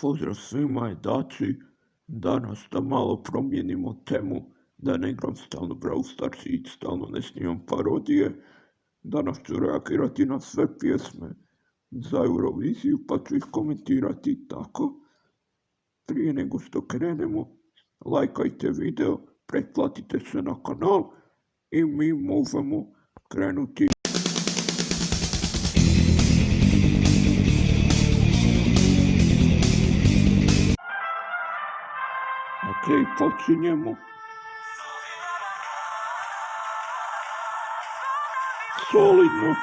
Pozdrav svima je Daci, danas da malo promijenimo temu, da ne igram stalno Brawl Stars i stalno ne snimam parodije. Danas ću reagirati na sve pjesme za Euroviziju pa ću ih komentirati tako. Prije nego što krenemo, lajkajte video, pretplatite se na kanal i mi možemo krenuti. Ok, počinjemo. Solidno.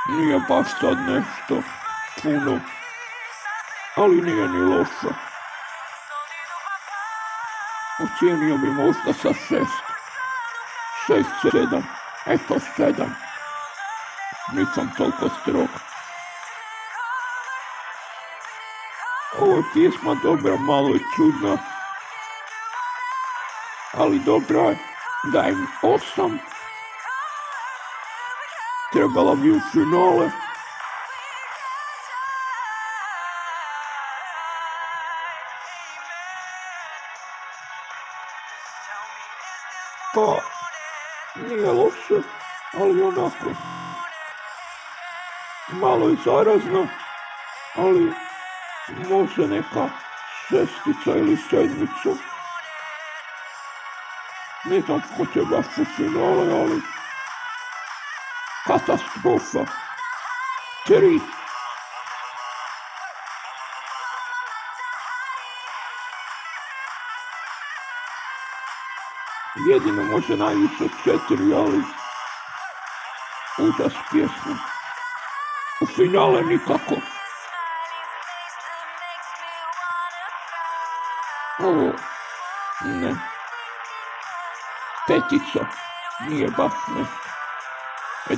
Nije baš sad nešto puno, ali nije ni loše. Ocijenio bi možda sa 6, 7, eto 7. Nisam toliko strog. Ovo je pjesma dobra, malo je čudna, ali dobra je, dajem 8. Trebala bi u finale. Pa, nije loše, ali onako, malo je zarazno, ali može neka 6 ili 7. Ne znam ko će baš u finale, ali katastrofa. 3. Jedino može najviše 4, ali užas pjesma. U finale nikako. Ovo, ne. 5, nije baš nešto.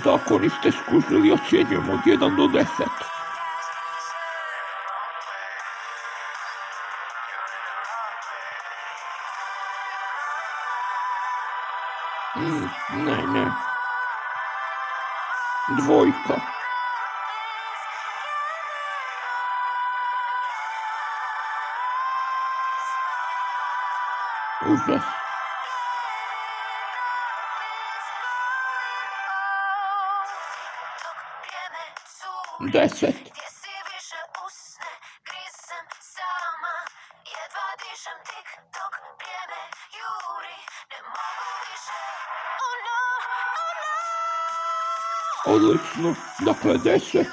Da, ako niste skužili, ocjenjujemo od 1 do 10. Ne. 2. Užas. 10. Odlično, dakle 10.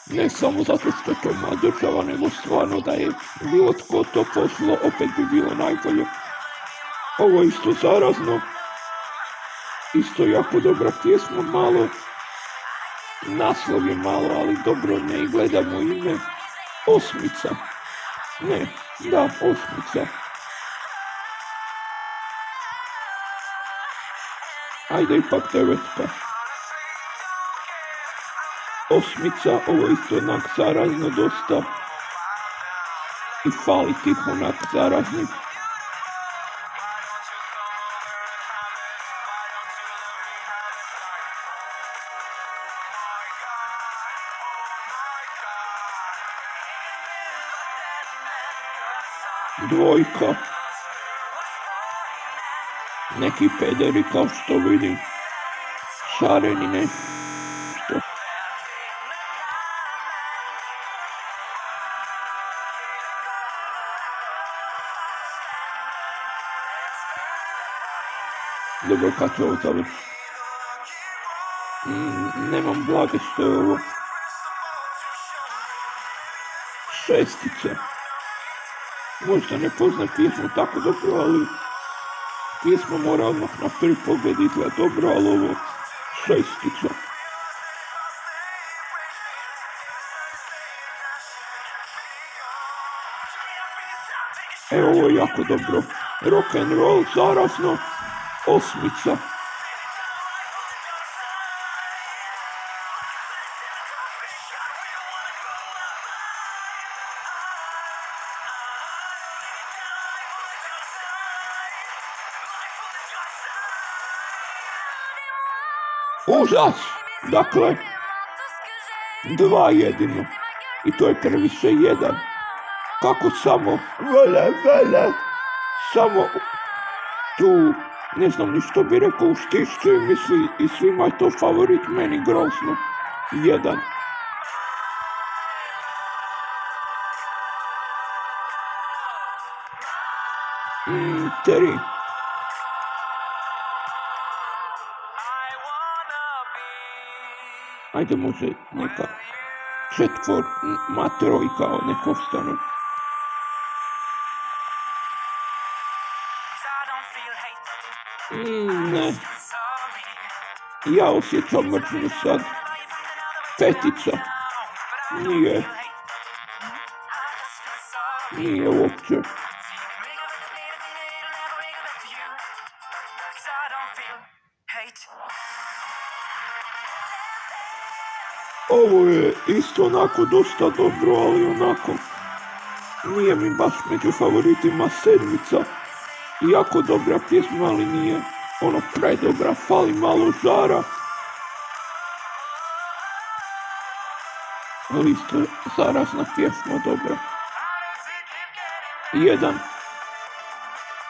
Ne samo zato što je to moja država, nego stvarno da je bilo tko to poslao, opet bi bilo najbolje. Ovo je isto zarazno, isto jako dobra pjesma, malo, naslov je malo, ali dobro, ne gledamo ime. 8. Ne, da, 8. Ajde ipak 9. 8, ovo isto onak zarazno dosta. I fali tih onak zaraznih. 2. Neki pederi kao što vidim. Šareni nešto. Dobro, kad će ovo završiti? Nemam blage što je ovo. 6. Možda ne poznam pjesmu tako dobro, ali pjesma mora odmah na prvi pogled izgleda dobro, ali ovo 6. Evo, ovo je jako dobro. Rock and roll, zarazno. 8. Užas! Dakle, 2 jedino. I to je previše 1. Kako samo samo tu, ne znam ni što bi rekao, uštišćujem i svima je to favorit, meni grozno. 1. Tri. Ajde, može neka trojka neka ostane. Ne. Ja osjećam mržnju sad. 5. Nije uopće. Ovo je isto onako dosta dobro, ali onako nije mi baš među favoritima. 7. Jako dobra pjesma, ali nije ono predobra, fali malo žara. Ali isto zarazna pjesma, dobra. 1.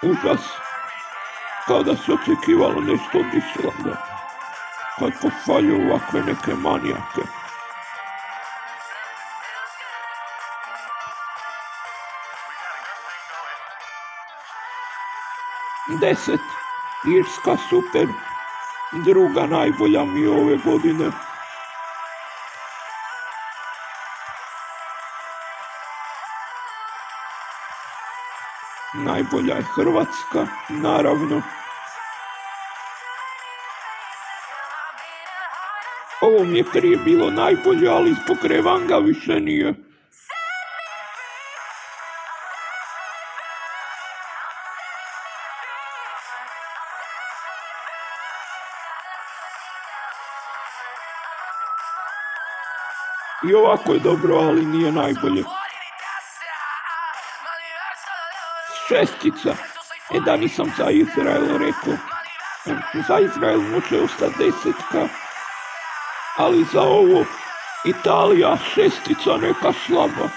Užas. Kao da se očekivalo nešto od Islanda. Kad pohvalju ovakve neke manijake. 10. Irska super. Druga najbolja mi ove godine. Najbolja je Hrvatska, naravno. Ovo mi je prije bilo najbolje, ali zbog revanga više nije. I ovako je dobro, ali nije najbolje. 6. Da, nisam za Izrael rekao. Za Izrael može ostati 10. Ali za ovo Italija 6. neka slaba.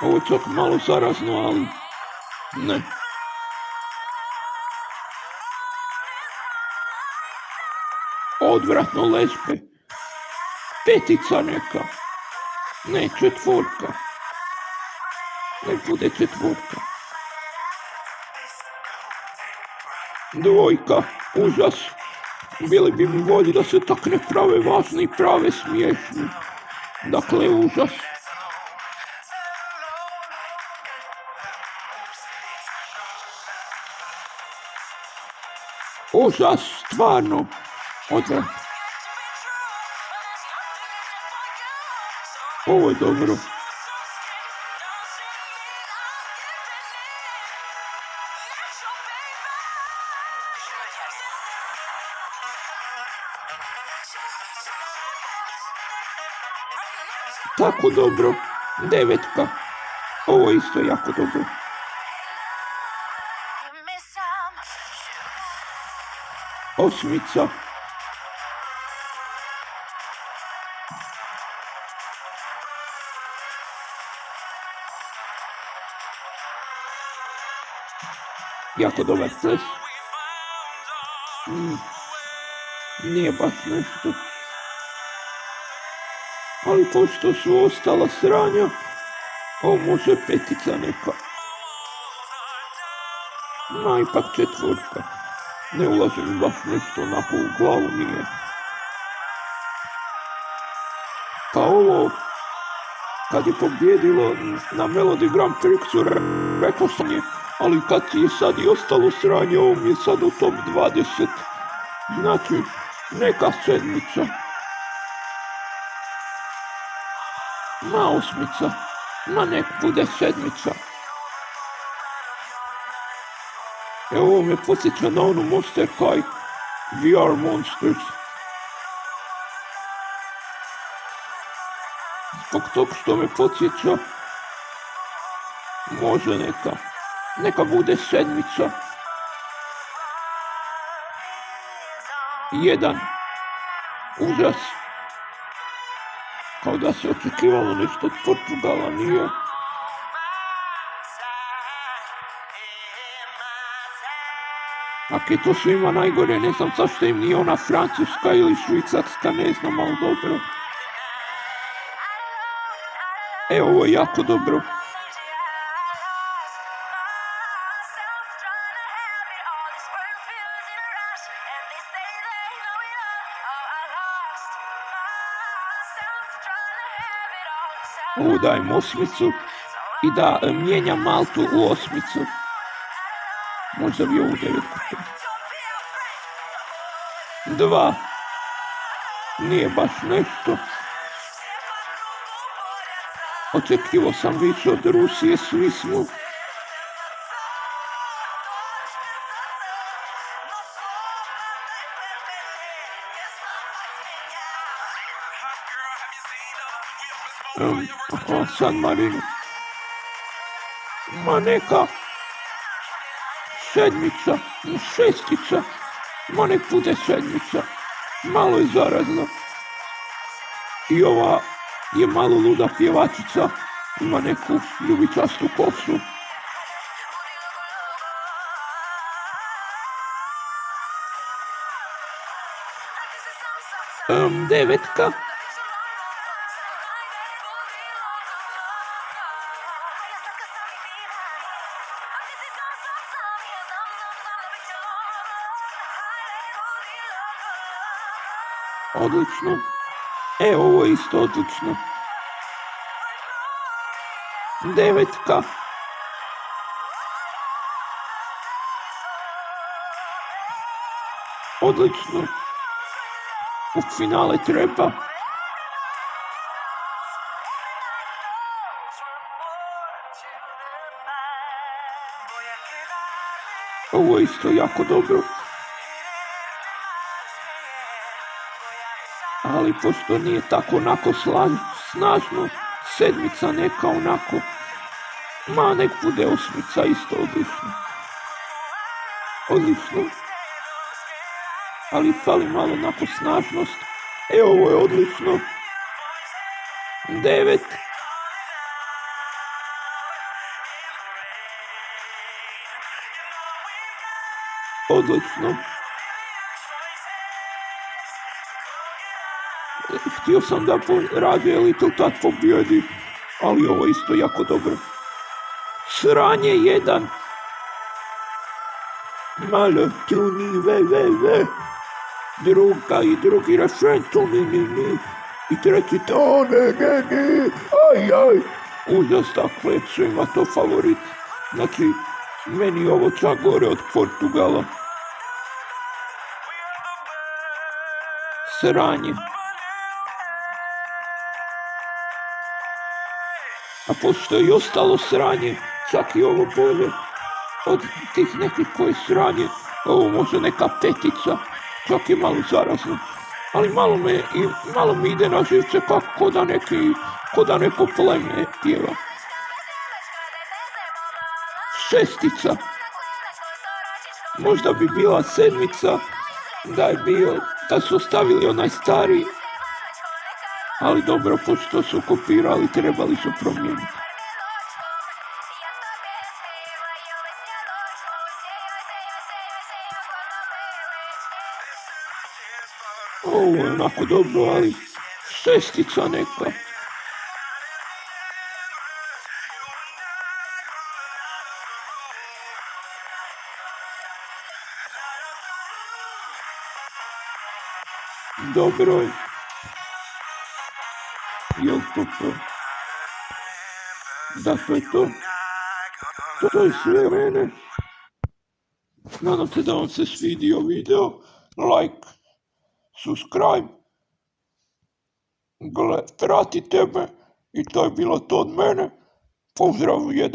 Ovo je čak malo zarazno, ali ne. Odvratno lesbe. 5. neka. Ne, 4. Ne bude 4. 2. Užas. Bili bi mi volji da se tak ne prave važni i prave smiješni. Dakle, užas. Užas, stvarno. Odvrat. Ovo je dobro. Tako dobro. 9. Ovo je isto jako dobro. 8. Jako dobar ples. Nije baš nešto. Ali pošto su ostala sranja, ovo može 5. neka. No, ipak 4. Ne ulazim baš nešto onako u glavu, nije. Pa ovo, kad je pobjedilo na Melody Grand Prixu, rekao sam je, ali kad je sad i ostalo sranje, ovo mi je sad u top 20. Znači, neka 7. Ma 8. Ma nek bude 7. Evo, ovo me podsjeća na onu Monster High VR Monsters. Zbog tog što me podsjeća, može neka bude 7. 1. Užas. Kao da se očekivalo nešto od Portugala, nije. Ako je to svima najgore, ne znam zašto im nije ona Francuska ili Švicarska, ne znam, ali dobro. Ovo je jako dobro. Ovo dajem 8. I da mijenjam Maltu u 8. Možda bi ovu 9. 2. Nije baš nešto. Očekivao sam više od Rusije, svi smo. San Marino. Ma neka 7, 6, ma nek bude 7. Malo je zarazno. I ova je malo luda pjevačica, ima neku ljubičastu kosu. Devetka. Odlično. Ovo je isto odlično. 9. Odlično. U finale treba. Ovo je isto jako dobro. Ali pošto nije tako onako snažno, 7 neka onako, ma nek bude 8 isto odlično. Odlično. Ali fali malo onako snažnost. Ovo je odlično. 9. Odlično. Htio sam da Radio Little Tat pobjedi, ali ovo isto jako dobro. Sranje 1. Malo tu ni ve. Druga i drugi refren tu ni. I treći to ne. Aj. Užas, dakle, svima to favorit. Znači, meni ovo čak gore od Portugala. Sranje. A pošto je i ostalo sranje, čak i ovo bolje od tih nekih koji sranje, ovo može neka 5, čak i malo zarazno. Ali malo mi ide na živce ko da neko pleme pjeva. 6. Možda bi bila 7, da su ostavili onaj stari. Ali dobro, pošto su kopirali, trebali su promijeniti. Ovo je onako dobro, ali 6 neka. Dobro je. Jel to? Da, to je to. To je sve mene. Nadam se da vam se svidio video. Like, subscribe. Pratite me. I to je bilo to od mene. Pozdrav 1.